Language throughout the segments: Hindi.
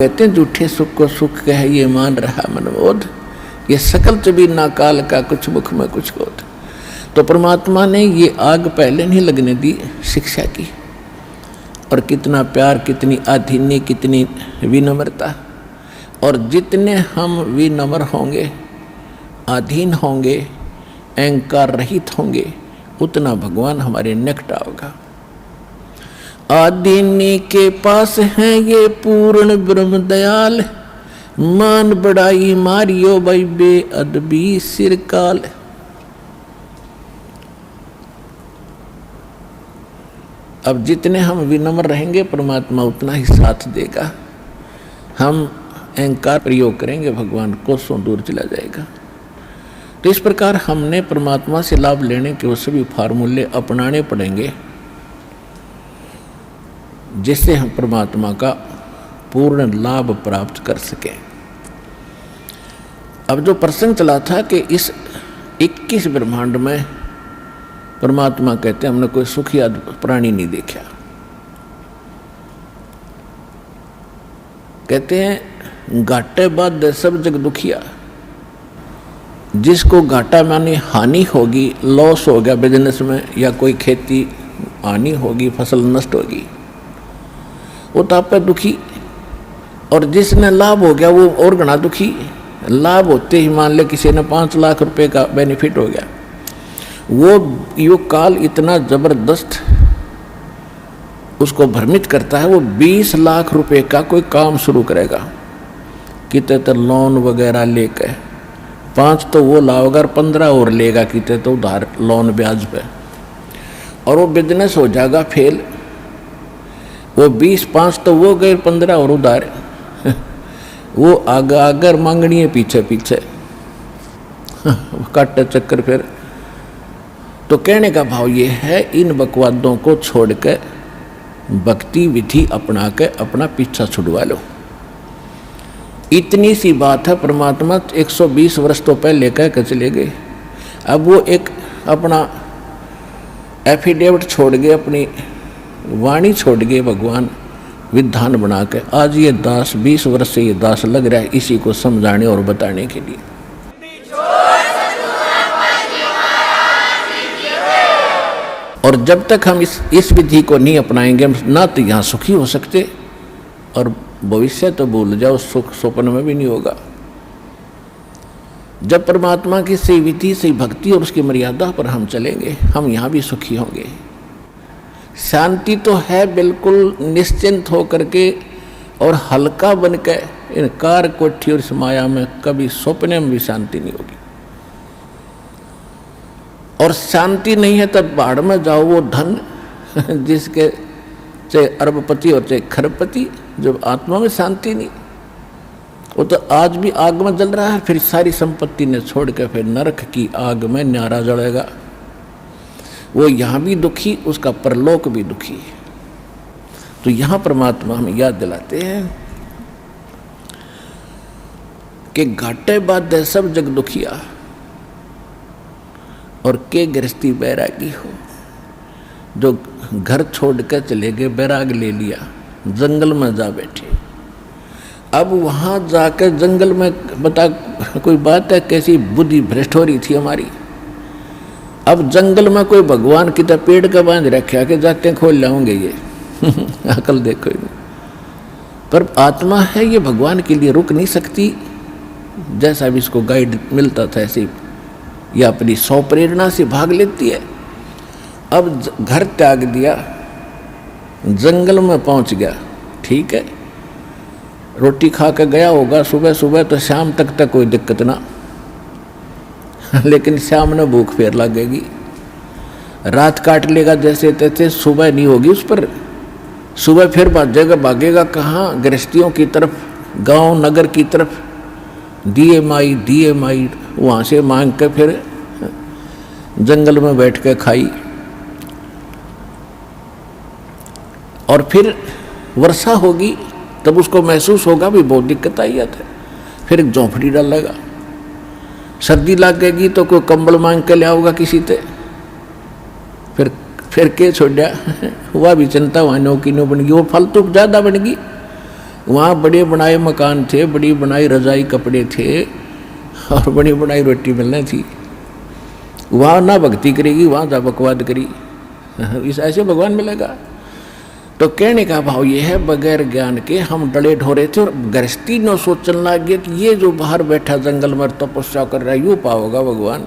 कहते हैं झूठे सुख को सुख कह ये मान रहा मनबोध, ये सकल चबी ना काल का कुछ मुख में कुछ बोध। तो परमात्मा ने ये आग पहले नहीं लगने दी शिक्षा की। और कितना प्यार, कितनी आधीन्य, कितनी विनम्रता। और जितने हम विनम्र होंगे, अधीन होंगे, अहंकार रहित होंगे, उतना भगवान हमारे निकट आओगा। आदीनी के पास हैं ये पूर्ण ब्रह्म दयाल, मान बड़ाई मारियो भाई बेअदबी सिरकाल। अब जितने हम विनम्र रहेंगे परमात्मा उतना ही साथ देगा। हम अहंकार प्रयोग करेंगे भगवान कोसों दूर चला जाएगा। तो इस प्रकार हमने परमात्मा से लाभ लेने के वो सभी फार्मूले अपनाने पड़ेंगे जिससे हम परमात्मा का पूर्ण लाभ प्राप्त कर सकें। अब जो प्रसंग चला था कि इस 21 ब्रह्मांड में परमात्मा कहते हैं हमने कोई सुखी प्राणी नहीं देखा। कहते हैं घाटे बाद सब जग दुखिया। जिसको घाटा माने हानि होगी, लॉस हो गया बिजनेस में, या कोई खेती हानि होगी, फसल नष्ट होगी, वो तो आप पे दुखी। और जिसने लाभ हो गया वो और घना दुखी। लाभ होते ही मान ले किसी ने 5 लाख रुपए का बेनिफिट हो गया, वो यो काल इतना जबरदस्त उसको भ्रमित करता है। वो 20 लाख रुपए का कोई काम शुरू करेगा, कितने तो लोन वगैरह लेकर 5 तो वो लाओगा और 15 और लेगा, कितने तो उधार लोन ब्याज पे, और वो बिजनेस हो जाएगा फेल। वो 20-5 तो वो गए, 15 और उधार। वो अगर मांगनी है पीछे पीछे काटे चक्कर। फिर तो कहने का भाव ये है, इन बकवादों को छोड़कर भक्ति विधि अपना के अपना पीछा छुड़वा लो। इतनी सी बात है। परमात्मा 120 वर्ष तो पहले कह के चले गए। अब वो एक अपना एफिडेविट छोड़ गए, अपनी वाणी छोड़ गए भगवान विधान बना के। आज ये दास 20 वर्ष से ये दास लग रहा है इसी को समझाने और बताने के लिए। और जब तक हम इस विधि को नहीं अपनाएंगे ना तो यहाँ सुखी हो सकते, और भविष्य तो भूल जाओ, सुख स्वप्न में भी नहीं होगा। जब परमात्मा की सही विधि, सही भक्ति और उसकी मर्यादा पर हम चलेंगे, हम यहाँ भी सुखी होंगे। शांति तो है बिल्कुल निश्चिंत होकर के और हल्का बन के। इन कार कोठी और इस माया में कभी स्वप्न में भी शांति नहीं होगी। और शांति नहीं है तब बाढ़ में जाओ। वो धन जिसके चाहे अरबपति और चाहे खरबपति, जब आत्मा में शांति नहीं, वो तो आज भी आग में जल रहा है। फिर सारी संपत्ति ने छोड़ के फिर नरक की आग में न्यारा जलेगा। वो यहाँ भी दुखी, उसका परलोक भी दुखी। तो यहाँ परमात्मा हमें याद दिलाते हैं कि घाटे बाद सब जग दुखिया, और के गृहस्थी बैरागी हो। जो घर छोड़ कर चले गए, बैराग ले लिया, जंगल में जा बैठे। अब वहाँ जाकर जंगल में बता कोई बात है, कैसी बुद्धि भ्रष्ट हो रही थी हमारी। अब जंगल में कोई भगवान की तरह पेड़ का बांध रखा कि जाते खोल लाऊंगे ये अकल देखो। पर आत्मा है ये भगवान के लिए रुक नहीं सकती। जैसा भी इसको गाइड मिलता था ऐसे ये अपनी सौ प्रेरणा से भाग लेती है। अब घर त्याग दिया, जंगल में पहुंच गया, ठीक है, रोटी खा के गया होगा सुबह सुबह, तो शाम तक कोई दिक्कत ना। लेकिन शाम में भूख फेर लगेगी, रात काट लेगा जैसे तैसे, सुबह नहीं होगी उस पर। सुबह फिर भागेगा कहाँ? गृहस्थियों की तरफ, गांव नगर की तरफ। दिए माई वहाँ से मांग के फिर जंगल में बैठ के खाई। और फिर वर्षा होगी तब उसको महसूस होगा भी बहुत दिक्कत आई है। फिर एक झोंपड़ी डालेगा। सर्दी लगेगी तो कोई कंबल मांग के ले आओगा किसी से। फिर के छोड़ा हुआ भी चिंता वहाँ नौकी नो बन गई, वो फालतू ज़्यादा बन गई। वहाँ बड़े बनाए मकान थे, बड़ी बनाई रजाई कपड़े थे और बड़ी बनाई रोटी मिलनी थी। वहाँ ना भक्ति करेगी, वहाँ जा बकवाद करी, इस ऐसे भगवान मिलेगा। तो कहने का भाव ये है, बगैर ज्ञान के हम डले ढोरे थे और गृहस्थी न सोचने लग गए कि ये जो बाहर बैठा जंगल में तपस्या कर रहा है यूँ पाओगा भगवान।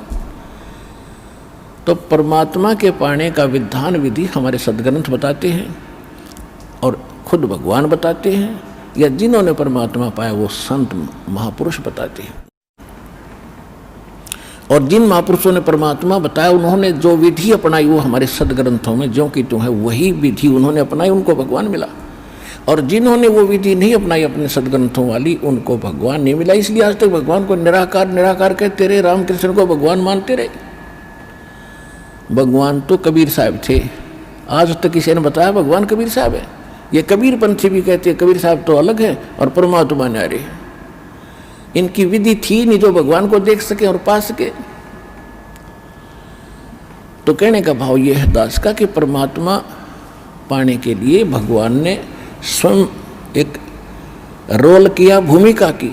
तो परमात्मा के पाने का विधान विधि हमारे सदग्रंथ बताते हैं और खुद भगवान बताते हैं, या जिन्होंने परमात्मा पाया वो संत महापुरुष बताते हैं। और जिन महापुरुषों ने परमात्मा बताया उन्होंने जो विधि अपनाई वो हमारे सदग्रंथों में ज्यों की त्यों है, वही विधि उन्होंने अपनाई, उनको भगवान मिला। और जिन्होंने वो विधि नहीं अपनाई अपने सदग्रंथों वाली, उनको भगवान नहीं मिला। इसलिए आज तक भगवान को निराकार निराकार कहते रहे, रामकृष्ण को भगवान मानते रहे। भगवान तो कबीर साहब थे, आज तक किसी ने बताया भगवान कबीर साहब है? ये कबीर पंथी भी कहते हैं कबीर साहब तो अलग है और परमात्मा न्यारे। इनकी विधि थी नहीं जो भगवान को देख सके और पा सके। तो कहने का भाव यह है दास का कि परमात्मा पाने के लिए भगवान ने स्वयं एक रोल किया, भूमिका की।